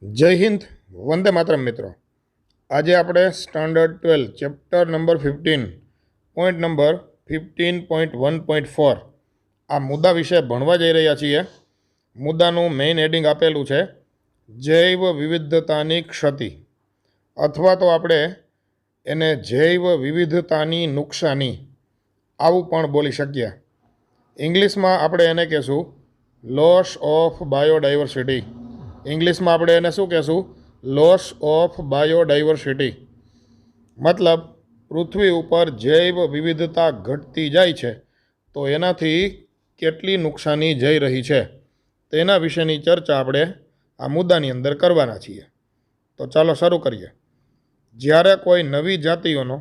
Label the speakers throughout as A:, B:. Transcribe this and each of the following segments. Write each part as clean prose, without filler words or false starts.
A: जय हिंद। वंदे मातरम मित्रों। आज आप standard 12 chapter number 15 point number 15.1.4 आ मुद्दा विषय भणवा जई रह्या छीए। मुद्दानुं मेन हेडिंग आपेलुं छे जैव विविधतानी क्षति, अथवा तो आपणे एने जैव विविधतानी नुकसानी आवुं पण बोली शकीए। इंग्लिश में आपणे एने कहेशुं लॉस ऑफ बायोडाइवर्सिटी। इंग्लिश में આપણે એને શું કહેશું? Loss of biodiversity. મતલબ પૃથ્વી ઉપર જૈવ વિવિધતા ઘટતી જાય છે તો એનાથી કેટલી નુકસાની જઈ રહી છે તેના વિશેની ચર્ચા આપણે આ મુદ્દાની અંદર કરવાના છીએ। તો ચાલો શરૂ કરીએ। જ્યારે કોઈ નવી જાતિઓનો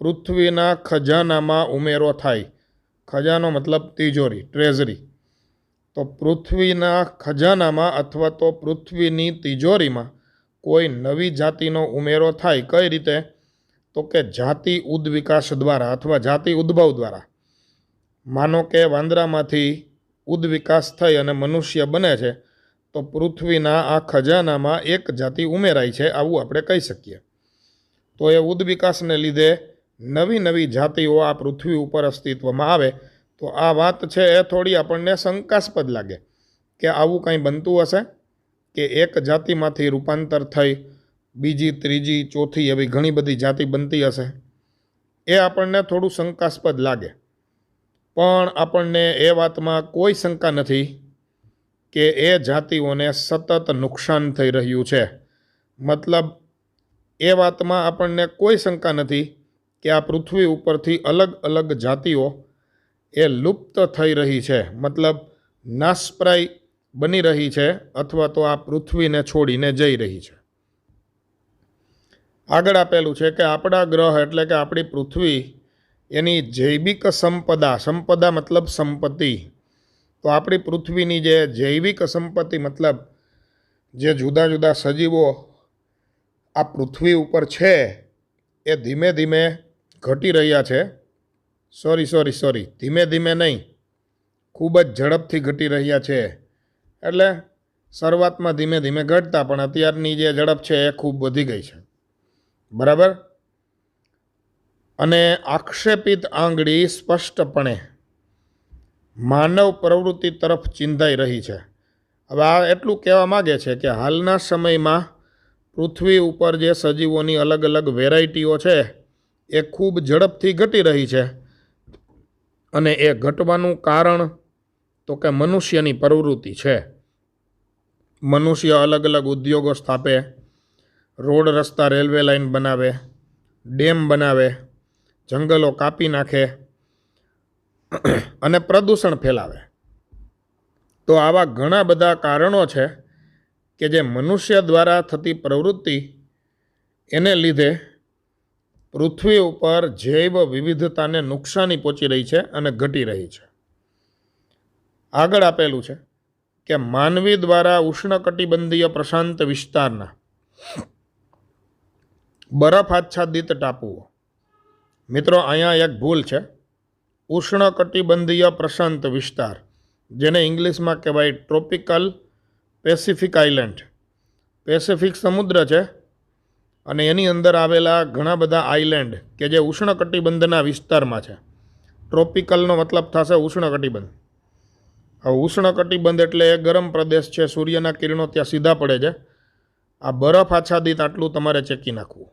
A: પૃથ્વીના ખજાનામાં ઉમેરો થાય, ખજાનો મતલબ તિજોરી, ટ્રેઝરી, તો પૃથ્વીના ખજાનામાં અથવા તો પૃથ્વીની તિજોરીમાં કોઈ નવી જાતિનો ઉમેરો થાય, કઈ રીતે? તો કે જાતિ ઉદ્વિકાસ દ્વારા અથવા જાતિ ઉદ્ભવ દ્વારા। માનો કે વાંદરામાંથી ઉદ્વિકાસ થઈ અને મનુષ્ય બને છે તો પૃથ્વીના આ ખજાનામાં એક જાતિ ઉમેરાય છે, આવું આપણે કહી શકીએ। તો એ ઉદ્વિકાસને લીધે નવી નવી જાતિઓ આ પૃથ્વી ઉપર અસ્તિત્વમાં આવે તો આ વાત છે એ થોડી આપણને શંકાસ્પદ લાગે કે આવું કંઈ બનતું હશે કે એક જાતિમાંથી રૂપાંતર થઈ બીજી, ત્રીજી, ચોથી એવી ઘણી બધી જાતિ બનતી હશે। એ આપણને થોડું શંકાસ્પદ લાગે, પણ આપણને એ વાતમાં કોઈ શંકા નથી કે એ જાતિઓને સતત નુકસાન થઈ રહ્યું છે। મતલબ એ વાતમાં આપણને કોઈ શંકા નથી કે આ પૃથ્વી ઉપરથી અલગ અલગ જાતિઓ એ લુપ્ત થઈ રહી છે, મતલબ નાશપ્રાય બની રહી છે અથવા તો આ પૃથ્વીને છોડીને જઈ રહી છે। આગળ આપેલું છે કે આપણા ગ્રહ એટલે કે આપણી પૃથ્વી એની જૈવિક સંપદા, સંપદા મતલબ સંપત્તિ, તો આપણી પૃથ્વીની જે જૈવિક સંપત્તિ મતલબ જે જુદા જુદા સજીવો આ પૃથ્વી ઉપર છે એ ધીમે ધીમે ઘટી રહ્યા છે। સોરી ધીમે ધીમે નહીં, ખૂબ જ ઝડપથી ઘટી રહ્યા છે। એટલે શરૂઆતમાં ધીમે ધીમે ઘટતા, પણ અત્યારની જે ઝડપ છે એ ખૂબ વધી ગઈ છે, બરાબર। અને આક્ષેપિત આંગળી સ્પષ્ટપણે માનવ પ્રવૃત્તિ તરફ ચિંધાઈ રહી છે। હવે આ એટલું કહેવા માગે છે કે હાલના સમયમાં પૃથ્વી ઉપર જે સજીવોની અલગ અલગ વેરાયટીઓ છે એ ખૂબ ઝડપથી ઘટી રહી છે, અને એ ઘટવાનું કારણ તો કે મનુષ્યની પ્રવૃત્તિ છે। મનુષ્ય અલગ અલગ ઉદ્યોગો સ્થાપે, રોડ રસ્તા રેલવે લાઇન બનાવે, ડેમ બનાવે, જંગલો કાપી નાખે અને પ્રદૂષણ ફેલાવે। તો આવા ઘણા બધા કારણો છે કે જે મનુષ્ય દ્વારા થતી પ્રવૃત્તિ એને લીધે પૃથ્વી ઉપર જૈવ વિવિધતાને નુકસાની પહોંચી રહી છે અને ઘટી રહી છે। આગળ આપેલું છે કે માનવી દ્વારા ઉષ્ણકટિબંધીય પ્રશાંત વિસ્તારના બરફ આચ્છાદિત ટાપુઓ, મિત્રો અહીંયા એક ભૂલ છે। ઉષ્ણકટિબંધીય પ્રશાંત વિસ્તાર, જેને ઇંગ્લિશમાં કહેવાય ટ્રોપિકલ પેસિફિક આઇલેન્ડ, પેસિફિક સમુદ્ર છે અને એની અંદર આવેલા ઘણા બધા આઇલેન્ડ કે જે ઉષ્ણકટિબંધના વિસ્તારમાં છે। ટ્રોપિકલનો મતલબ થશે ઉષ્ણકટિબંધ। હવે ઉષ્ણકટિબંધ એટલે એ ગરમ પ્રદેશ છે, સૂર્યના કિરણો ત્યાં સીધા પડે છે। આ બરફ આચ્છાદિત આટલું તમારે ચેકી નાખવું।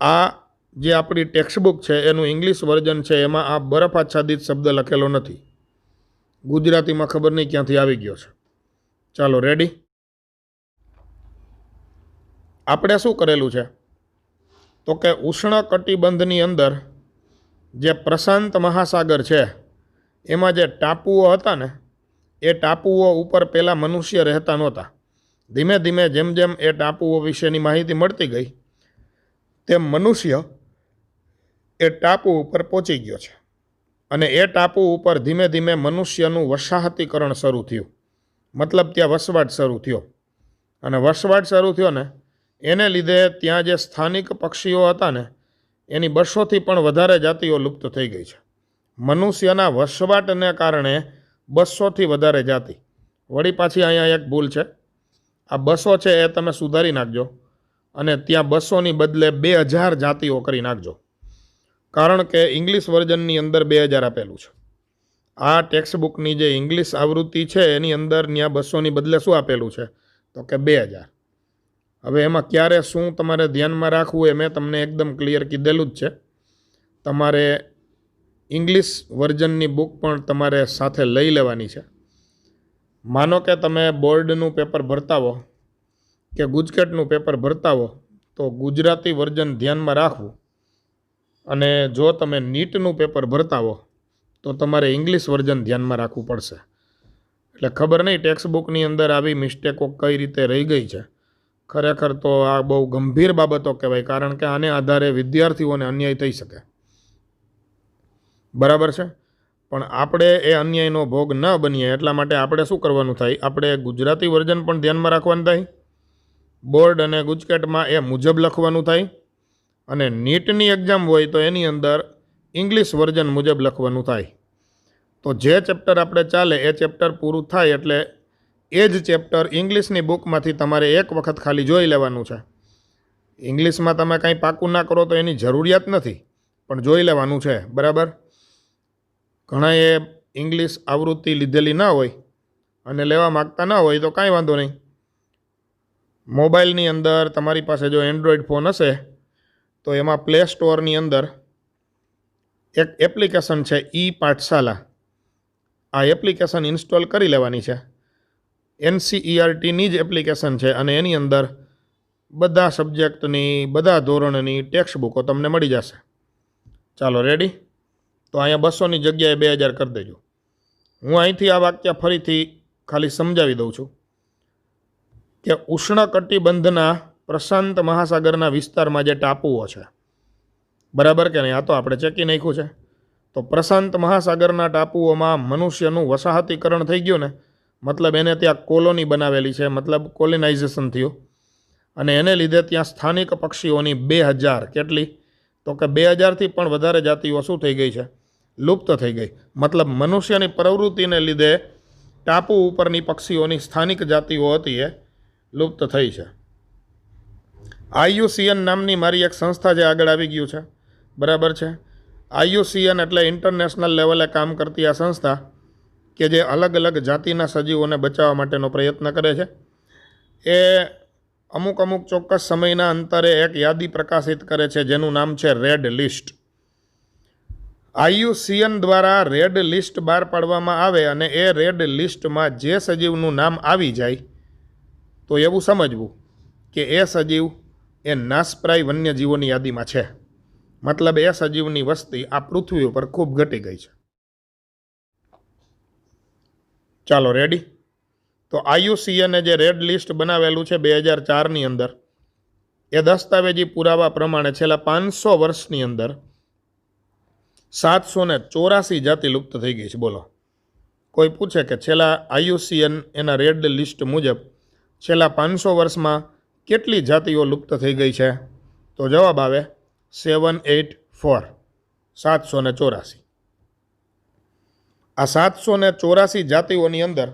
A: આ જે આપણી ટેક્સ્ટબુક છે એનું ઇંગ્લિશ વર્ઝન છે, એમાં આ બરફ આચ્છાદિત શબ્દ લખેલો નથી, ગુજરાતીમાં ખબર નહીં ક્યાંથી આવી ગયો છે। ચાલો રેડી। આપણે શું કરેલું છે તો કે ઉષ્ણકટિબંધની અંદર જે પ્રશાંત મહાસાગર છે એમાં જે ટાપુઓ હતા ને એ ટાપુઓ ઉપર પહેલાં મનુષ્ય રહેતા નહોતા। ધીમે ધીમે જેમ જેમ એ ટાપુઓ વિશેની માહિતી મળતી ગઈ તેમ મનુષ્ય એ ટાપુ ઉપર પહોંચી ગયો છે અને એ ટાપુ ઉપર ધીમે ધીમે મનુષ્યનું વસાહતીકરણ શરૂ થયું, મતલબ ત્યાં વસવાટ શરૂ થયો, અને વસવાટ શરૂ થયો ને એને લીધે ત્યાં જે સ્થાનિક પક્ષીઓ હતા ને એની 200થી પણ વધારે જાતિઓ લુપ્ત થઈ ગઈ છે। મનુષ્યના વસવાટને કારણે 200થી વધારે જાતિ। વળી પાછી અહીંયા એક ભૂલ છે, આ 200 છે એ તમે સુધારી નાખજો અને ત્યાં 200ની બદલે 2000 જાતિઓ કરી નાખજો, કારણ કે ઇંગ્લિશ વર્ઝનની અંદર 2000 આપેલું છે. આ ટેક્સ્ટ બુકની જે ઇંગ્લિશ આવૃત્તિ છે એની અંદર ત્યાં 200ની બદલે શું આપેલું છે તો કે 2000. હવે એમાં ક્યારે શું તમારે ધ્યાનમાં રાખવું એ મેં તમને એકદમ ક્લિયર કીધેલું જ છે. તમારે ઇંગ્લિશ વર્ઝનની બુક પણ તમારે સાથે લઈ લેવાની છે. માનો કે તમે બોર્ડનું પેપર ભરતા હો કે ગુજકેટનું પેપર ભરતા હો તો ગુજરાતી વર્ઝન ધ્યાનમાં રાખવું, અને જો તમે નીટનું પેપર ભરતા હો તો તમારે ઇંગ્લિશ વર્ઝન ધ્યાનમાં રાખવું પડશે. એટલે ખબર નહીં ટેક્સ્ટ બુકની અંદર આવી મિસ્ટેકો કઈ રીતે રહી ગઈ છે. ખરેખર તો આ બહુ ગંભીર બાબતો કહેવાય, કારણ કે આને આધારે વિદ્યાર્થીઓને અન્યાય થઈ શકે. બરાબર છે, પણ આપણે એ અન્યાયનો ભોગ ન બનીએ એટલા માટે આપણે શું કરવાનું થાય, આપણે ગુજરાતી વર્ઝન પણ ધ્યાનમાં રાખવાનું થાય, બોર્ડ અને ગુજકેટમાં એ મુજબ લખવાનું થાય, અને નીટની એક્ઝામ હોય તો એની અંદર ઇંગ્લિશ વર્ઝન મુજબ લખવાનું થાય. તો જે ચેપ્ટર આપણે ચાલે એ ચેપ્ટર પૂરું થાય એટલે એ જ ચેપ્ટર ઇંગ્લિશની બુકમાંથી તમારે એક વખત ખાલી જોઈ લેવાનું છે. ઇંગ્લિશમાં તમે કાંઈ પાકું ના કરો તો એની જરૂરિયાત નથી, પણ જોઈ લેવાનું છે. બરાબર. ઘણાએ ઇંગ્લિશ આવૃત્તિ લીધેલી ના હોય અને લેવા માગતા ન હોય તો કાંઈ વાંધો નહીં. મોબાઈલની અંદર તમારી પાસે જો એન્ડ્રોઈડ ફોન હશે તો એમાં પ્લે સ્ટોરની અંદર એક એપ્લિકેશન છે ઈ પાઠશાલા. આ એપ્લિકેશન ઇન્સ્ટોલ કરી લેવાની છે. NCERTની જ એપ્લિકેશન છે અને એની અંદર બધા સબ્જેક્ટની બધા ધોરણની ટેક્સ્ટ બુકો તમને મળી જશે. ચાલો રેડી. તો અહીંયા 200ની જગ્યાએ 2000 કરી દેજો. હું અહીંથી આ વાક્ય ફરીથી ખાલી સમજાવી દઉં છું કે ઉષ્ણકટિબંધના પ્રશાંત મહાસાગરના વિસ્તારમાં જે ટાપુઓ છે, બરાબર કે નહીં, આ તો આપણે ચેકી નાખ્યું છે. તો પ્રશાંત મહાસાગરના ટાપુઓમાં મનુષ્યનું વસાહતીકરણ થઈ ગયું ને, મતલબ એને ત્યાં કોલોની બનાવેલી છે, મતલબ કોલોનાઇઝેશન થયું, અને એને લીધે ત્યાં સ્થાનિક પક્ષીઓની 2000 કેટલી તો કે 2000થી પણ વધારે જાતિઓ શું થઈ ગઈ છે, લુપ્ત થઈ ગઈ. મતલબ મનુષ્યની પ્રવૃત્તિને લીધે ટાપુ ઉપરની પક્ષીઓની સ્થાનિક જાતિઓ હતી એ લુપ્ત થઈ છે. IUCN નામની મારી એક સંસ્થા જે આગળ આવી ગયું છે, બરાબર છે. IUCN એટલે ઇન્ટરનેશનલ લેવલે કામ કરતી આ સંસ્થા કે જે અલગ અલગ જાતિના સજીવોને બચાવવા માટેનો પ્રયત્ન કરે છે. એ અમુક ચોક્કસ સમયના અંતરે એક યાદી પ્રકાશિત કરે છે જેનું નામ છે રેડ લિસ્ટ. IUCN દ્વારા રેડ લિસ્ટ બહાર પાડવામાં આવે અને એ રેડ લિસ્ટમાં જે સજીવનું નામ આવી જાય તો એવું સમજવું કે એ સજીવ એ નાશપ્રાય વન્યજીવોની યાદીમાં છે. મતલબ એ સજીવની વસ્તી આ પૃથ્વી ઉપર ખૂબ ઘટી ગઈ છે. ચાલો રેડી. તો IUCNએ જે રેડ લિસ્ટ બનાવેલું છે 2004ની અંદર, એ દસ્તાવેજી પુરાવા પ્રમાણે છેલ્લા 500 વર્ષની અંદર 784 જાતિ લુપ્ત થઈ ગઈ છે. બોલો, કોઈ પૂછે કે છેલ્લા IUCN એના રેડ લિસ્ટ મુજબ છેલ્લા 500 વર્ષમાં કેટલી જાતિઓ લુપ્ત થઈ ગઈ છે, તો જવાબ આવે 784, 784. આ 784 જાતિઓની અંદર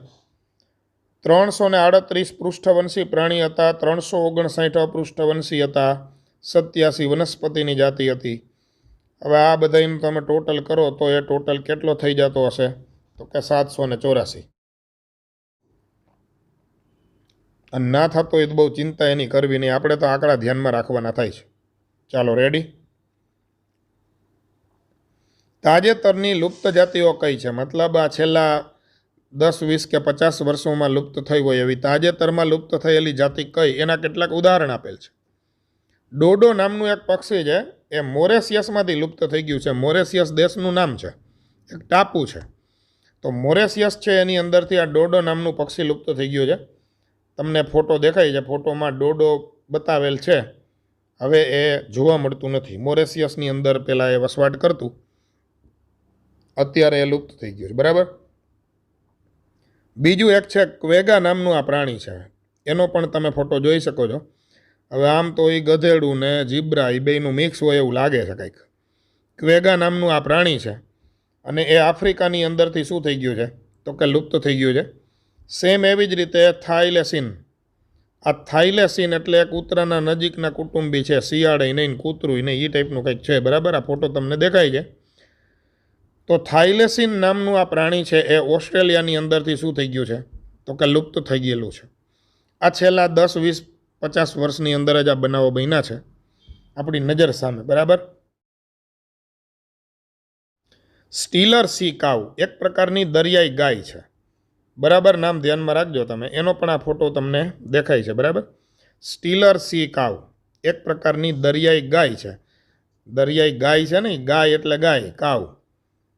A: 338 પૃષ્ઠવંશી પ્રાણી હતા, 359 અપૃષ્ઠવંશી હતા, 87 વનસ્પતિની જાતિ હતી. હવે આ બધાનું તમે ટોટલ કરો તો એ ટોટલ કેટલો થઈ જતો હશે તો કે 784. અને ના થતો એ તો બહુ ચિંતા એની કરવી નહીં, આપણે તો આંકડા ધ્યાનમાં રાખવાના થાય છે. ચાલો રેડી. તાજેતરની લુપ્ત જાતિઓ કઈ છે, મતલબ આ છેલ્લા 10, 20 કે 50 વર્ષોમાં લુપ્ત થઈ હોય એવી તાજેતરમાં લુપ્ત થયેલી જાતિ કઈ, એના કેટલાક ઉદાહરણ આપેલ છે. ડોડો નામનું એક પક્ષી છે, એ મોરેશિયસમાંથી લુપ્ત થઈ ગયું છે. મોરેશિયસ દેશનું નામ છે, એક ટાપુ છે. તો મોરેશિયસ છે એની અંદરથી આ ડોડો નામનું પક્ષી લુપ્ત થઈ ગયું છે. તમને ફોટો દેખાય છે, ફોટોમાં ડોડો બતાવેલ છે. હવે એ જોવા મળતું નથી. મોરેશિયસની અંદર પહેલાં એ વસવાટ કરતું, અત્યારે એ લુપ્ત થઈ ગયું છે. બરાબર. બીજું એક છે ક્વેગા નામનું આ પ્રાણી છે, એનો પણ તમે ફોટો જોઈ શકો છો. હવે આમ તો એ ગધેડું ને જીબ્રા એ બેયનું મિક્સ હોય એવું લાગે છે કંઈક. ક્વેગા નામનું આ પ્રાણી છે અને એ આફ્રિકાની અંદરથી શું થઈ ગયું છે તો કે લુપ્ત થઈ ગયું છે. સેમ એવી જ રીતે થાઇલેસિન, આ થાઇલેસીન એટલે એક કૂતરાના નજીકના કુટુંબી છે, શિયાળે નહીં કૂતરું નહીં, એ ટાઈપનું કંઈક છે, બરાબર. આ ફોટો તમને દેખાય છે. તો થાઇલેસીન નામનું આ પ્રાણી છે એ ઓસ્ટ્રેલિયાની અંદરથી શું થઈ ગયું છે, તો કે લુપ્ત થઈ ગયેલું છે. આ છેલ્લા 10, 20, 50 વર્ષની અંદર જ આ બનાવો બન્યા છે આપણી નજર સામે, બરાબર. સ્ટીલર સી કાઉ એક પ્રકારની દરિયાઈ ગાય છે, બરાબર. નામ ધ્યાનમાં રાખજો તમે, એનો પણ આ ફોટો તમને દેખાય છે, બરાબર. સ્ટીલર સી કાઉ એક પ્રકારની દરિયાઈ ગાય છે. દરિયાઈ ગાય છે ને, ગાય એટલે ગાય, કાઉ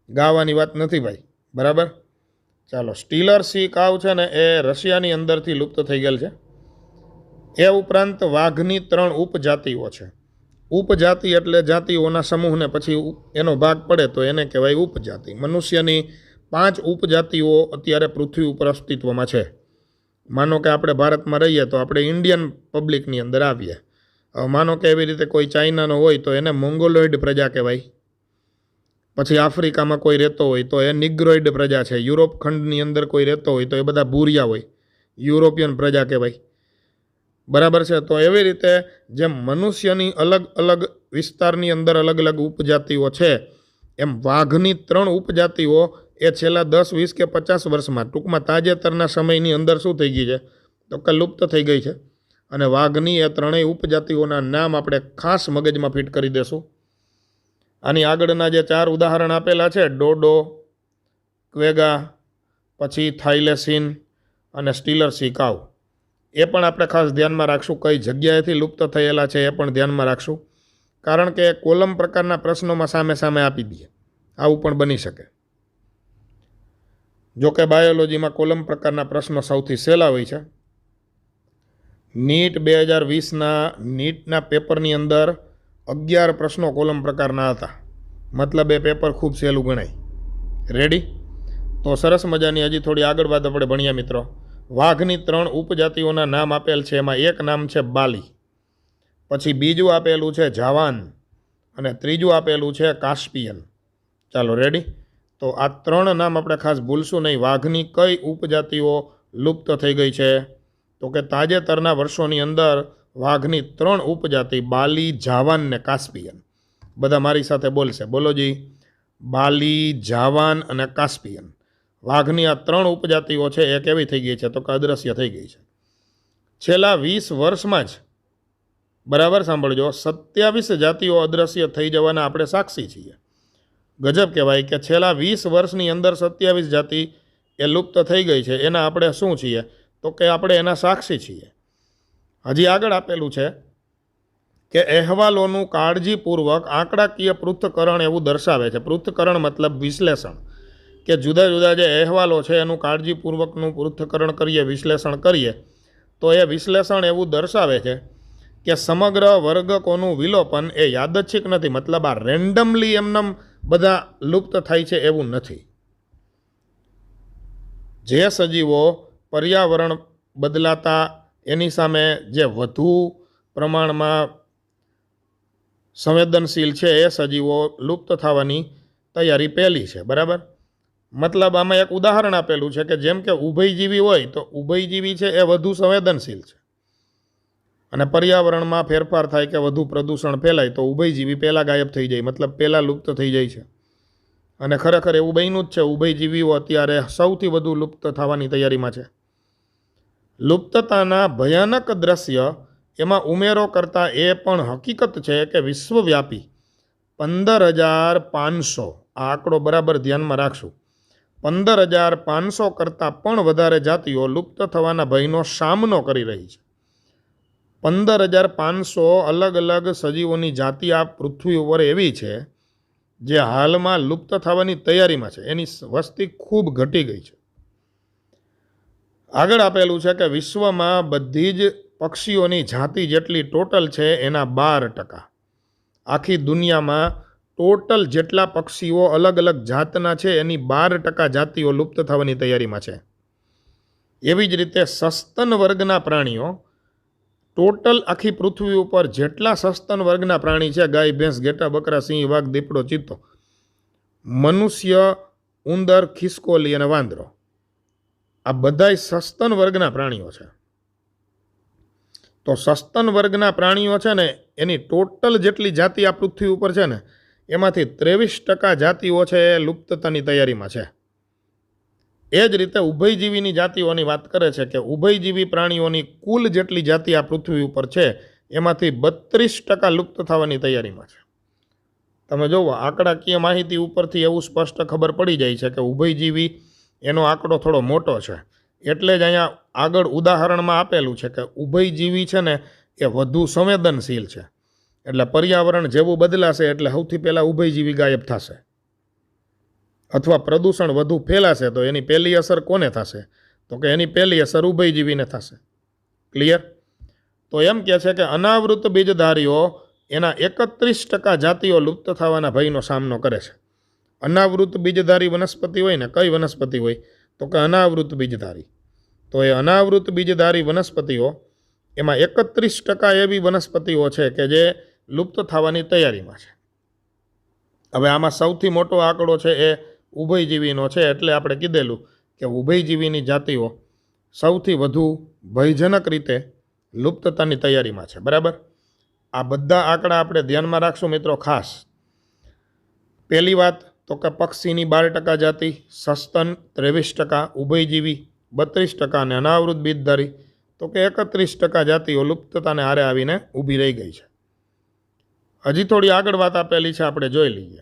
A: ગાવાની વાત નથી ભાઈ, બરાબર. ચાલો, સ્ટીલર સી કાઉ છે ને એ રશિયાની અંદરથી લુપ્ત થઈ ગયેલ છે. એ ઉપરાંત વાઘની 3 ઉપજાતિઓ છે. ઉપજાતિ એટલે જાતિઓના સમૂહને પછી એનો ભાગ પડે તો એને કહેવાય ઉપજાતિ. મનુષ્યની 5 ઉપજાતિઓ અત્યારે પૃથ્વી ઉપર અસ્તિત્વમાં છે. માનો કે આપણે ભારતમાં રહીએ તો આપણે ઇન્ડિયન પબ્લિકની અંદર આવીએ. માનો કે એવી રીતે કોઈ ચાઇનાનો હોય તો એને મોંગોલોઇડ પ્રજા કહેવાય. પછી આફ્રિકામાં કોઈ રહેતો હોય તો એ નિગ્રોઇડ પ્રજા છે. યુરોપ ખંડની અંદર કોઈ રહેતો હોય તો એ બધા ભૂરિયા હોય, યુરોપિયન પ્રજા કહેવાય, બરાબર છે. તો એવી રીતે જેમ મનુષ્યની અલગ અલગ વિસ્તારની અંદર અલગ અલગ ઉપજાતિઓ છે, એમ વાઘની 3 ઉપજાતિઓ એ છેલ્લા 10, 20 કે 50 વર્ષમાં, ટૂંકમાં તાજેતરના સમયની અંદર શું થઈ ગઈ છે, તો કે લુપ્ત થઈ ગઈ છે. અને વાઘની એ 3 ઉપજાતિઓના નામ આપણે ખાસ મગજમાં ફિટ કરી દેશું. આની આગળના જે 4 ઉદાહરણ આપેલા છે, ડોડો, ક્વેગા, પછી થાઇલેસીન અને સ્ટીલર સી કાઉ, એ પણ આપણે ખાસ ધ્યાનમાં રાખશું. કઈ જગ્યાએથી લુપ્ત થયેલા છે એ પણ ધ્યાનમાં રાખશું, કારણ કે કોલમ પ્રકારના પ્રશ્નોમાં સામે સામે આપી દઈએ, આવું પણ બની શકે. જોકે બાયોલોજીમાં કોલમ પ્રકારના પ્રશ્નો સૌથી સહેલા હોય છે. નીટ 2020ના નીટના પેપરની અંદર 11 પ્રશ્નો કોલમ પ્રકારના હતા, મતલબ એ પેપર ખૂબ સહેલું ગણાય. રેડી? તો સરસ મજાની હજી થોડી આગળ વાત આપણે ભણ્યા મિત્રો. વાઘની 3 ઉપજાતિઓના નામ આપેલ છે, એમાં એક નામ છે બાલી, પછી બીજું આપેલું છે જાવાન અને ત્રીજું આપેલું છે કાસ્પિયન. ચાલો રેડી? તો આ 3 નામ આપણે ખાસ ભૂલશું નહીં. વાઘની કઈ ઉપજાતિઓ લુપ્ત થઈ ગઈ છે, તો કે તાજેતરના વર્ષોની અંદર વાઘની 3 ઉપજાતિ બાલી, જાવાન ને કાસ્પિયન. બધા મારી સાથે બોલશે, બોલો જી. બાલી, જાવાન અને કાસ્પિયન. વાઘની આ 3 ઉપજાતિઓ છે એ કેવી થઈ ગઈ છે, તો કે અદૃશ્ય થઈ ગઈ છે છેલ્લા 20 વર્ષમાં જ. બરાબર સાંભળજો, 27 જાતિઓ અદૃશ્ય થઈ જવાના આપણે સાક્ષી છીએ. ગજબ કહેવાય કે છેલ્લા 20 વર્ષની અંદર 27 જાતિ એ લુપ્ત થઈ ગઈ છે. એના આપણે શું છીએ, તો કે આપણે એના સાક્ષી છીએ. હજી આગળ આપેલું છે કે અહેવાલોનું કાળજીપૂર્વક આંકડાકીય પૃથ્થકરણ એવું દર્શાવે છે. પૃથ્થકરણ મતલબ વિશ્લેષણ, કે જુદા જુદા જે અહેવાલો છે એનું કાળજીપૂર્વકનું પૃથ્થકરણ કરીએ, વિશ્લેષણ કરીએ, તો એ વિશ્લેષણ એવું દર્શાવે છે કે સમગ્ર વર્ગકોનું વિલોપન એ યાદચ્છિક નથી. મતલબ આ રેન્ડમલી એમનેમ બધા લુપ્ત થાય છે એવું નથી. જે સજીવો પર્યાવરણ બદલાતા એની સામે જે વધુ પ્રમાણમાં સંવેદનશીલ છે એ સજીવો લુપ્ત થવાની તૈયારી પહેલી છે, બરાબર. મતલબ આમાં એક ઉદાહરણ આપેલું છે કે જેમ કે ઉભયજીવી હોય તો ઉભયજીવી છે એ વધુ સંવેદનશીલ છે, અને પર્યાવરણમાં ફેરફાર થાય કે વધુ પ્રદૂષણ ફેલાય તો ઉભયજીવી પહેલાં ગાયબ થઈ જાય, મતલબ પહેલાં લુપ્ત થઈ જાય છે. અને ખરેખર એવું બન્યું જ છે. ઉભયજીવીઓ અત્યારે સૌથી વધુ લુપ્ત થવાની તૈયારીમાં છે. લુપ્તતાના ભયાનક દ્રશ્ય એમાં ઉમેરો કરતાં એ પણ હકીકત છે કે વિશ્વવ્યાપી 15,500, આ આંકડો બરાબર ધ્યાનમાં રાખશું, 15,500 કરતાં પણ વધારે જાતિઓ લુપ્ત થવાના ભયનો સામનો કરી રહી છે. 15,500 અલગ અલગ સજીવોની જાતિ આ પૃથ્વી ઉપર એવી છે જે હાલમાં લુપ્ત થવાની તૈયારીમાં છે. એની વસ્તી ખૂબ ઘટી ગઈ છે. આગળ આપેલું છે કે વિશ્વમાં બધી જ પક્ષીઓની જાતિ જેટલી ટોટલ છે એના 12%. આખી દુનિયામાં ટોટલ જેટલા પક્ષીઓ અલગ અલગ જાતના છે એની 12% જાતિઓ લુપ્ત થવાની તૈયારીમાં છે. એવી જ રીતે સસ્તન વર્ગના પ્રાણીઓ, ટોટલ આખી પૃથ્વી ઉપર જેટલા સસ્તન વર્ગના પ્રાણી છે, ગાય, ભેંસ, ઘેટા, બકરા, સિંહ, વાઘ, દીપડો, ચિત્તો, મનુષ્ય, ઉંદર, ખિસકોલી અને વાંદરો, આ બધાય સસ્તન વર્ગના પ્રાણીઓ છે. તો સસ્તન વર્ગના પ્રાણીઓ છે ને એની ટોટલ જેટલી જાતિ આ પૃથ્વી ઉપર છે ને એમાંથી 23% જાતિઓ છે એ લુપ્તતાની તૈયારીમાં છે. એ જ રીતે ઉભયજીવીની જાતિઓની વાત કરે છે કે ઉભયજીવી પ્રાણીઓની કુલ જેટલી જાતિ આ પૃથ્વી ઉપર છે એમાંથી 32% લુપ્ત થવાની તૈયારીમાં છે. તમે જુઓ આંકડાકીય માહિતી ઉપરથી એવું સ્પષ્ટ ખબર પડી જાય છે કે ઉભયજીવી એનો આંકડો થોડો મોટો છે. એટલે જ અહીંયા આગળ ઉદાહરણમાં આપેલું છે કે ઉભયજીવી છે ને એ વધુ સંવેદનશીલ છે. એટલે પર્યાવરણ જેવું બદલાશે એટલે સૌથી પહેલાં ઉભયજીવી ગાયબ થશે અથવા પ્રદૂષણ વધુ ફેલાશે તો એની પહેલી અસર કોને થશે? તો કે એની પહેલી અસર ઉભયજીવીને થશે. ક્લિયર? તો એમ કહે છે કે અનાવૃત બીજધારીઓ એના 31% જાતિઓ લુપ્ત થવાના ભયનો સામનો કરે છે. અનાવૃત બીજધારી વનસ્પતિ હોય ને, કઈ વનસ્પતિ હોય? તો કે અનાવૃત બીજધારી. તો એ અનાવૃત બીજધારી વનસ્પતિઓ એમાં 31% એવી વનસ્પતિઓ છે કે જે લુપ્ત થવાની તૈયારીમાં છે. હવે આમાં સૌથી મોટો આંકડો છે એ ઉભયજીવીનો છે. એટલે આપણે કીધેલું કે ઉભયજીવીની જાતિઓ સૌથી વધુ ભયજનક રીતે લુપ્તતાની તૈયારીમાં છે. બરાબર? આ બધા આંકડા આપણે ધ્યાનમાં રાખશું મિત્રો ખાસ. પહેલી વાત તો કે પક્ષીની 12% જાતિ, સસ્તન 23%, ઉભયજીવી 32% અને અનાવૃત બીજધારી તો કે 31% જાતિઓ લુપ્તતાને હારે આવીને ઊભી રહી ગઈ છે. હજી થોડી આગળ વાત આપેલી છે, આપણે જોઈ લઈએ.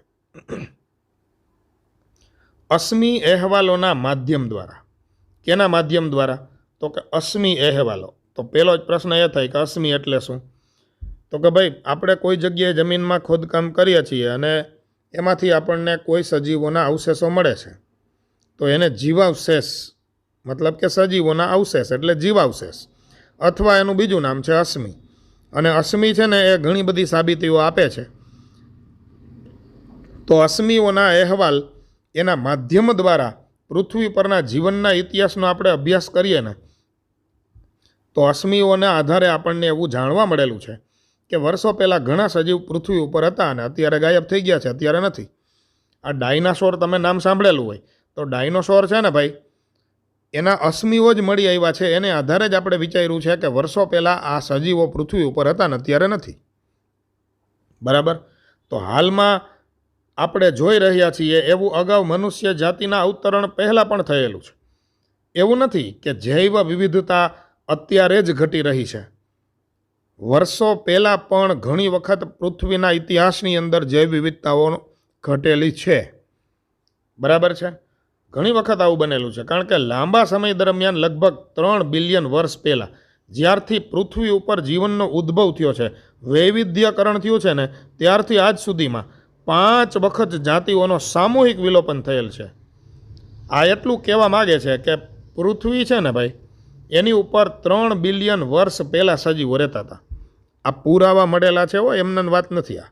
A: અશ્મી અહેવાલોના માધ્યમ દ્વારા. કેના માધ્યમ દ્વારા? તો કે અશ્મી અહેવાલો. તો પહેલો જ પ્રશ્ન એ થાય કે અશ્મી એટલે શું? તો કે ભાઈ આપણે કોઈ જગ્યાએ જમીનમાં ખોદકામ કરીએ છીએ અને એમાંથી આપણને કોઈ સજીવોના અવશેષો મળે છે તો એને જીવાવશેષ મતલબ કે સજીવોના અવશેષ એટલે જીવાવશેષ અથવા એનું બીજું નામ છે અશ્મી. અને અશ્મી છે ને એ ઘણી બધી સાબિતીઓ આપે છે. તો અશ્મીઓના અહેવાલ એના માધ્યમ દ્વારા પૃથ્વી પરના જીવનના ઇતિહાસનો આપણે અભ્યાસ કરીએ ને તો અશ્મીઓના આધારે આપણને એવું જાણવા મળેલું છે કે વર્ષો પહેલાં ઘણા સજીવ પૃથ્વી ઉપર હતા અને અત્યારે ગાયબ થઈ ગયા છે, અત્યારે નથી. આ ડાયનાસોર તમે નામ સાંભળેલું હોય તો ડાયનોસોર છે ને ભાઈ એના અશ્મીઓ જ મળી આવ્યા છે. એને આધારે જ આપણે વિચાર્યું છે કે વર્ષો પહેલાં આ સજીવો પૃથ્વી ઉપર હતા ને અત્યારે નથી. બરાબર? તો હાલમાં આપણે જોઈ રહ્યા છીએ એવું અગાઉ મનુષ્ય જાતિના અવતરણ પહેલાં પણ થયેલું છે. એવું નથી કે જૈવ વિવિધતા અત્યારે જ ઘટી રહી છે. વર્ષો પહેલાં પણ ઘણી વખત પૃથ્વીના ઇતિહાસની અંદર જૈવ વિવિધતાઓ ઘટેલી છે. બરાબર છે? ઘણી વખત આવું બનેલું છે. કારણ કે લાંબા સમય દરમિયાન લગભગ 3 બિલિયન વર્ષ પહેલાં જ્યારથી પૃથ્વી ઉપર જીવનનો ઉદ્ભવ થયો છે, વૈવિધ્યકરણ થયું છે ને ત્યારથી આજ સુધીમાં 5 વખત જાતિઓનો સામૂહિક વિલોપન થયેલ છે. આ એટલું કહેવા માગે છે કે પૃથ્વી છે ને ભાઈ એની ઉપર 3 બિલિયન વર્ષ પહેલાં સજીવો રહેતા હતા. આ પુરાવા મળેલા છે. એમને વાત નથી. આ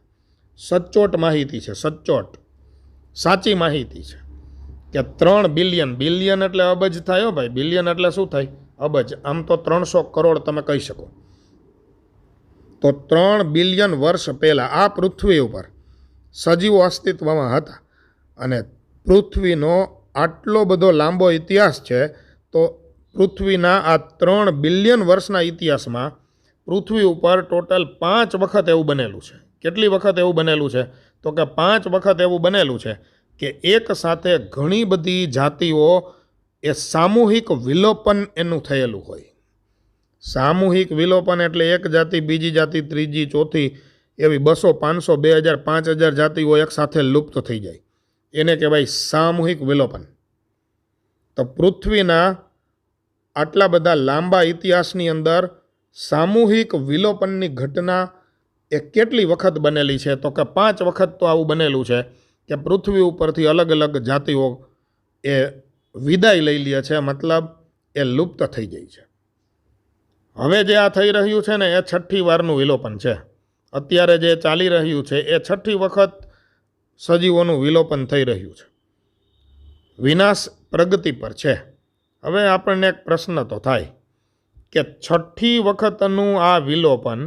A: સચોટ માહિતી છે. સચોટ સાચી માહિતી છે કે 3 બિલિયન. બિલિયન એટલે અબજ થાય હો ભાઈ. બિલિયન એટલે શું થાય? અબજ. આમ તો 300 કરોડ તમે કહી શકો. તો 3 બિલિયન વર્ષ પહેલાં આ પૃથ્વી ઉપર સજીવો અસ્તિત્વમાં હતા. અને પૃથ્વીનો આટલો બધો લાંબો ઇતિહાસ છે તો પૃથ્વીના આ 3 બિલિયન વર્ષના ઇતિહાસમાં પૃથ્વી ઉપર ટોટલ 5 વખત એવું બનેલું છે. કેટલી વખત એવું બનેલું છે? તો કે 5 વખત એવું બનેલું છે કે એક સાથે ઘણી બધી જાતિઓ એ સામૂહિક વિલોપન એનું થયેલું હોય. સામૂહિક વિલોપન એટલે એક જાતિ બીજી જાતિ ત્રીજી ચોથી એવી 200 500 2000 5000 જાતિઓ એક સાથે લુપ્ત થઈ જાય. એને કહેવાય સામૂહિક વિલોપન. તો પૃથ્વીના આટલા બધા લાંબા ઇતિહાસની અંદર સામૂહિક વિલોપનની ઘટના એ કેટલી વખત બનેલી છે? તો કે 5 વખત તો આવું બનેલું છે કે પૃથ્વી ઉપરથી અલગ અલગ જાતિઓ એ વિદાય લઈ લે છે, મતલબ એ લુપ્ત થઈ જાય છે. હવે જે આ થઈ રહ્યું છે ને એ 6ઠ્ઠી વારનું વિલોપન છે. અત્યારે જે ચાલી રહ્યું છે એ 6ઠ્ઠી વખત સજીવોનું વિલોપન થઈ રહ્યું છે. વિનાશ પ્રગતિ પર છે. હવે આપણને એક પ્રશ્ન તો થાય કે 6ઠ્ઠી વખતનું આ વિલોપન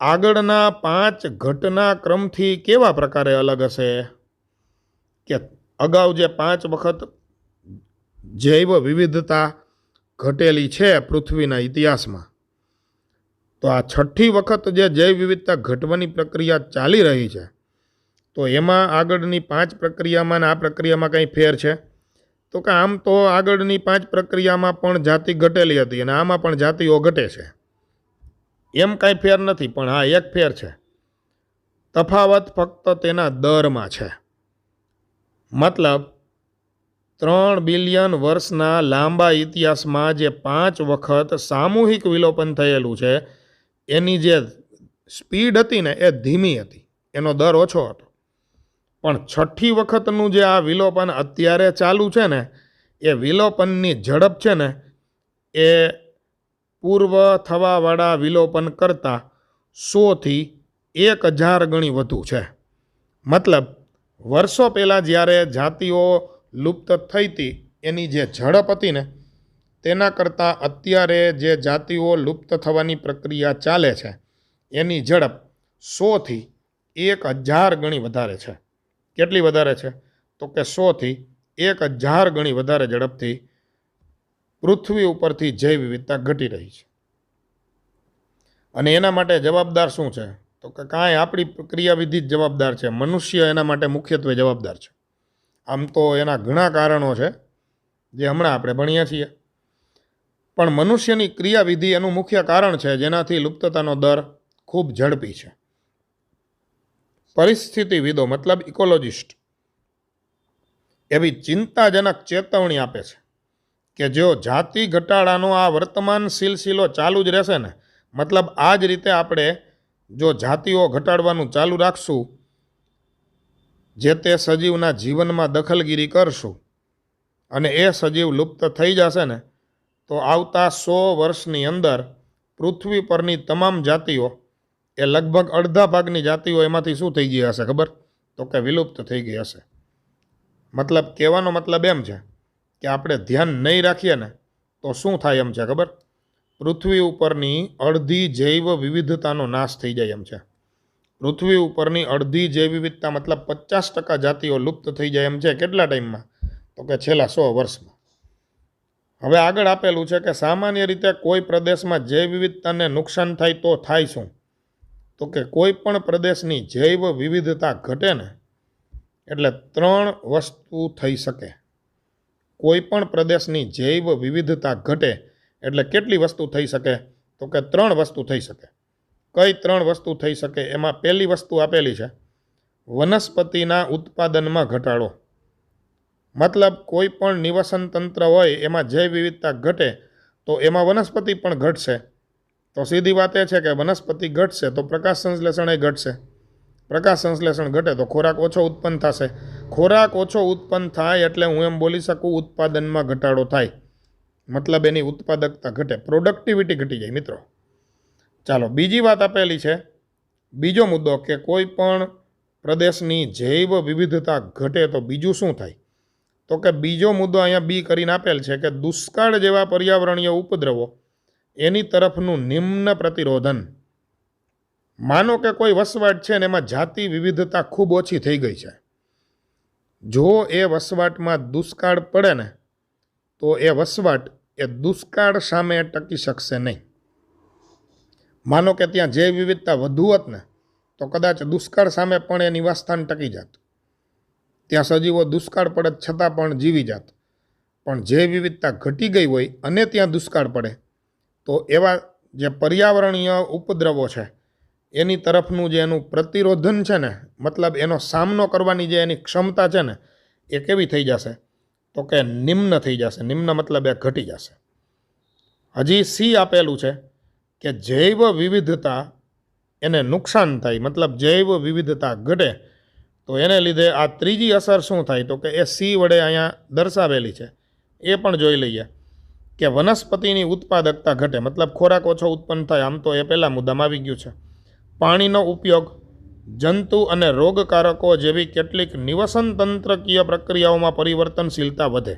A: આગળના 5 ઘટનાક્રમથી કેવા પ્રકારે અલગ હશે? કે અગાઉ જે 5 વખત જૈવ વિવિધતા ઘટેલી છે પૃથ્વીના ઇતિહાસમાં તો આ છઠ્ઠી વખત જે જૈવ વિવિધતા ઘટવાની પ્રક્રિયા ચાલી રહી છે, તો એમાં આગળની 5 પ્રક્રિયામાં અને આ પ્રક્રિયામાં કંઈ ફેર છે? તો કે આમ તો આગળની 5 પ્રક્રિયામાં પણ જાતિ ઘટેલી હતી અને આમાં પણ જાતિઓ ઘટે છે, એમ કાંઈ ફેર નથી. પણ હા, એક ફેર છે. તફાવત ફક્ત તેના દરમાં છે. મતલબ 3 બિલિયન વર્ષના લાંબા ઇતિહાસમાં જે 5 વખત સામૂહિક વિલોપન થયેલું છે, એની જે સ્પીડ હતી ને એ ધીમી હતી, એનો દર ઓછો હતો. પણ છઠ્ઠી વખતનું જે આ વિલોપન અત્યારે ચાલુ છે ને, એ વિલોપનની ઝડપ છે ને એ પૂર્વ થવાવાળા વિલોપન કરતાં 100થી 1000 ગણી વધુ છે. મતલબ વર્ષો પહેલાં જ્યારે જાતિઓ લુપ્ત થઈ હતી એની જે ઝડપ હતી ને, તેના કરતાં અત્યારે જે જાતિઓ લુપ્ત થવાની પ્રક્રિયા ચાલે છે એની ઝડપ 100થી 1000 ગણી વધારે છે. કેટલી વધારે છે? તો કે 100થી 1000 ગણી વધારે ઝડપથી પૃથ્વી ઉપરથી જૈવ વિવિધતા ઘટી રહી છે. અને એના માટે જવાબદાર શું છે? તો કે કાંઈ આપણી ક્રિયાવિધિ જ જવાબદાર છે. મનુષ્ય એના માટે મુખ્યત્વે જવાબદાર છે. આમ તો એના ઘણા કારણો છે જે હમણાં આપણે ભણીએ છીએ, પણ મનુષ્યની ક્રિયાવિધિ એનું મુખ્ય કારણ છે જેનાથી લુપ્તતાનો દર ખૂબ ઝડપી છે. પરિસ્થિતિવિદો મતલબ ઇકોલોજિસ્ટ એવી ચિંતાજનક ચેતવણી આપે છે કે જો જાતિ ઘટાડાનો આ વર્તમાન સિલસિલો ચાલુ જ રહેશે ને, મતલબ આ જ રીતે આપણે જો જાતિઓ ઘટાડવાનું ચાલુ રાખશું, જે તે સજીવના જીવનમાં દખલગીરી કરશું અને એ સજીવ લુપ્ત થઈ જશે ને, તો આવતા 100 વર્ષની અંદર પૃથ્વી પરની તમામ જાતિઓ, એ લગભગ અડધા ભાગની જાતિઓ એમાંથી શું થઈ ગઈ હશે ખબર? તો કે વિલુપ્ત થઈ ગઈ હશે. મતલબ કહેવાનો મતલબ એમ છે કે આપણે ધ્યાન નહીં રાખીએ ને તો શું થાય એમ છે ખબર? પૃથ્વી ઉપરની અડધી જૈવ વિવિધતાનો નાશ થઈ જાય એમ છે. પૃથ્વી ઉપરની અડધી જૈવ વિવિધતા મતલબ 50% જાતિઓ લુપ્ત થઈ જાય એમ છે. કેટલા ટાઈમમાં? તો કે છેલ્લા 100 વર્ષમાં. હવે આગળ આપેલું છે કે સામાન્ય રીતે કોઈ પ્રદેશમાં જૈવ વિવિધતાને નુકસાન થાય તો થાય શું? તો કે કોઈ પણ પ્રદેશની જૈવ વિવિધતા ઘટે ને એટલે 3 વસ્તુ થઈ શકે. કોઈ પણ પ્રદેશની જૈવ વિવિધતા ઘટે એટલે કેટલી વસ્તુ થઈ શકે? તો કે 3 વસ્તુ થઈ શકે. કઈ 3 વસ્તુ થઈ શકે? એમાં પહેલી વસ્તુ આપેલી છે વનસ્પતિના ઉત્પાદનમાં ઘટાડો. મતલબ કોઈ પણ નિવસન તંત્ર હોય એમાં જૈવ વિવિધતા ઘટે તો એમાં વનસ્પતિ પણ ઘટશે. તો સીધી વાત એ છે કે વનસ્પતિ ઘટશે તો પ્રકાશ સંશ્લેષણ એ ઘટશે. પ્રકાશ સંશ્લેષણ ઘટે તો ખોરાક ઓછો ઉત્પન્ન થશે. ખોરાક ઓછો ઉત્પન્ન થાય એટલે હું એમ બોલી શકું ઉત્પાદનમાં ઘટાડો થાય. મતલબ એની ઉત્પાદકતા ઘટે, પ્રોડક્ટિવિટી ઘટી જાય મિત્રો. ચાલો, બીજી વાત આપેલી છે, બીજો મુદ્દો કે કોઈ પણ પ્રદેશની જૈવ વિવિધતા ઘટે તો બીજું શું થાય? તો કે બીજો મુદ્દો અહીંયા બી કરીને આપેલ છે કે દુષ્કાળ જેવા પર્યાવરણીય ઉપદ્રવો એની તરફનું નિમ્ન પ્રતિરોધન. માનો કે કોઈ વસવાટ છે ને એમાં જાતિ વિવિધતા ખૂબ ઓછી થઈ ગઈ છે. જો એ વસવાટમાં દુષ્કાળ પડે ને તો એ વસવાટ એ દુષ્કાળ સામે ટકી શકશે નહીં. માનો કે ત્યાં જૈવ વિવિધતા વધુ હોત ને તો કદાચ દુષ્કાળ સામે પણ એ નિવાસસ્થાન ટકી જાત. ત્યાં સજીવો દુષ્કાળ પડે છતાં પણ જીવી જાત. પણ જૈવ વિવિધતા ઘટી ગઈ હોય અને ત્યાં દુષ્કાળ પડે તો એવા જે પર્યાવરણીય ઉપદ્રવો છે એની તરફનું જે એનું પ્રતિરોધન છે ને, મતલબ એનો સામનો કરવાની જે એની ક્ષમતા છે ને, એ કેવી થઈ જશે? તો કે નિમ્ન થઈ જશે. નિમ્ન મતલબ એ ઘટી જશે. હજી સી આપેલું છે કે જૈવ વિવિધતા એને નુકસાન થાય, મતલબ જૈવ વિવિધતા ઘટે તો એને લીધે આ ત્રીજી અસર શું થાય? તો કે એ સી વડે અહીંયા દર્શાવેલી છે, એ પણ જોઈ લઈએ કે વનસ્પતિની ઉત્પાદકતા ઘટે, મતલબ ખોરાક ઓછો ઉત્પન્ન થાય. આમ તો એ પહેલા મુદ્દામાં આવી ગયું છે. પાણીનો ઉપયોગ, જંતુ અને રોગકારકો જેવી કેટલીક નિવસન તંત્રકીય પ્રક્રિયાઓમાં પરિવર્તનશીલતા વધે.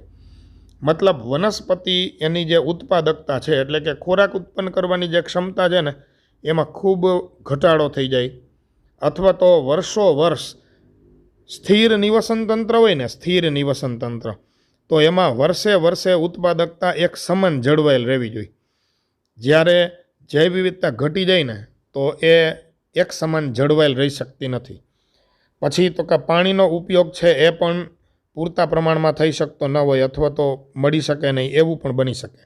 A: મતલબ વનસ્પતિ એની જે ઉત્પાદકતા છે એટલે કે ખોરાક ઉત્પન્ન કરવાની જે ક્ષમતા છે ને એમાં ખૂબ ઘટાડો થઈ જાય. અથવા તો વર્ષો વર્ષ સ્થિર નિવસન તંત્ર હોય ને, સ્થિર નિવસન તંત્ર, તો એમાં વર્ષે વર્ષે ઉત્પાદકતા એક સમાન જળવાયેલ રહેવી જોઈએ. જ્યારે જૈવ વિવિધતા ઘટી જાય ને તો એ એક સમાન જળવાયેલ રહી શકતી નથી. પછી તો કે પાણીનો ઉપયોગ છે એ પણ પૂરતા પ્રમાણમાં થઈ શકતો ન હોય અથવા તો મળી શકે નહીં એવું પણ બની શકે.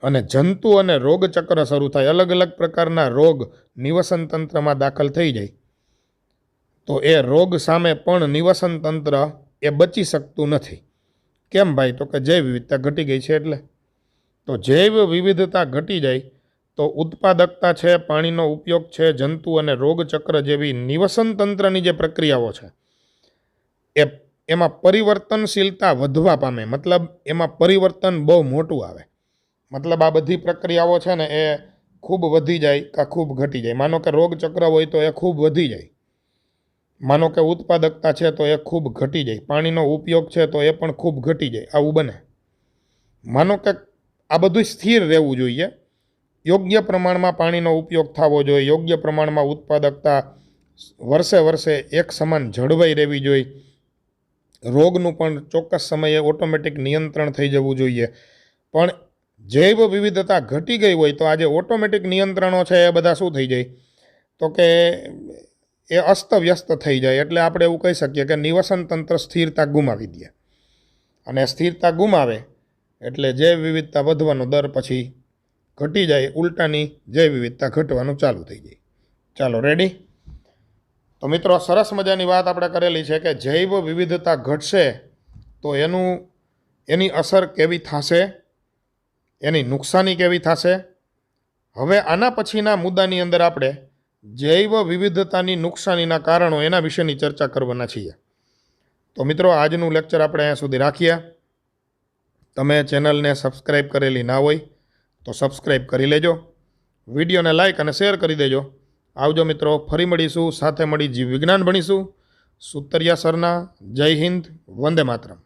A: અને જંતુ અને રોગચક્ર શરૂ થાય, અલગ અલગ પ્રકારના રોગ નિવસન તંત્રમાં દાખલ થઈ જાય તો એ રોગ સામે પણ નિવસન તંત્ર એ બચી શકતું નથી. કેમ ભાઈ? તો કે જૈવ વિવિધતા ઘટી ગઈ છે એટલે. તો જૈવ વિવિધતા ઘટી જાય તો ઉત્પાદકતા છે, પાણીનો ઉપયોગ છે, જંતુ અને રોગચક્ર જેવી નિવસન તંત્રની જે પ્રક્રિયાઓ છે એમાં પરિવર્તનશીલતા વધવા પામે. મતલબ એમાં પરિવર્તન બહુ મોટું આવે. મતલબ આ બધી પ્રક્રિયાઓ છે ને એ ખૂબ વધી જાય કાં ખૂબ ઘટી જાય. માનો કે રોગચક્ર હોય તો એ ખૂબ વધી જાય, માનો કે ઉત્પાદકતા છે તો એ ખૂબ ઘટી જાય, પાણીનો ઉપયોગ છે તો એ પણ ખૂબ ઘટી જાય, આવું બને. માનો કે આ બધું સ્થિર રહેવું જોઈએ, યોગ્ય પ્રમાણમાં પાણીનો ઉપયોગ થવો જોઈએ, યોગ્ય પ્રમાણમાં ઉત્પાદકતા વર્ષે વર્ષે એક સમાન જળવાઈ રહેવી જોઈએ, રોગનું પણ ચોક્કસ સમયે ઓટોમેટિક નિયંત્રણ થઈ જવું જોઈએ. પણ જૈવ વિવિધતા ઘટી ગઈ હોય તો આ જે ઓટોમેટિક નિયંત્રણો છે એ બધા શું થઈ જાય? તો કે એ અસ્તવ્યસ્ત થઈ જાય. એટલે આપણે એવું કહી શકીએ કે નિવસન તંત્ર સ્થિરતા ગુમાવી દે. અને સ્થિરતા ગુમાવે એટલે જૈવ વિવિધતા વધવાનો દર પછી ઘટી જાય, ઉલટાની જૈવ વિવિધતા ઘટવાનું ચાલુ થઈ જાય. ચાલો, રેડી? તો મિત્રો, સરસ મજાની વાત આપણે કરેલી છે કે જૈવ વિવિધતા ઘટશે તો એની અસર કેવી થશે, એની નુકસાની કેવી થશે. હવે આના પછીના મુદ્દાની અંદર આપણે જૈવ વિવિધતાની નુકસાનીના કારણો એના વિશેની ચર્ચા કરવાના છીએ. તો મિત્રો, આજનું લેક્ચર આપણે અહીંયા સુધી રાખીએ. તમે ચેનલને સબસ્ક્રાઈબ કરેલી ના હોય તો સબસ્ક્રાઈબ કરી લેજો, વિડીયોને લાઇક અને શેર કરી દેજો. આવજો મિત્રો, ફરી મળીશું, સાથે મળી જીવ વિજ્ઞાન ભણીશું. સુતરિયા સરના. જય હિન્દ, વંદે માતરમ.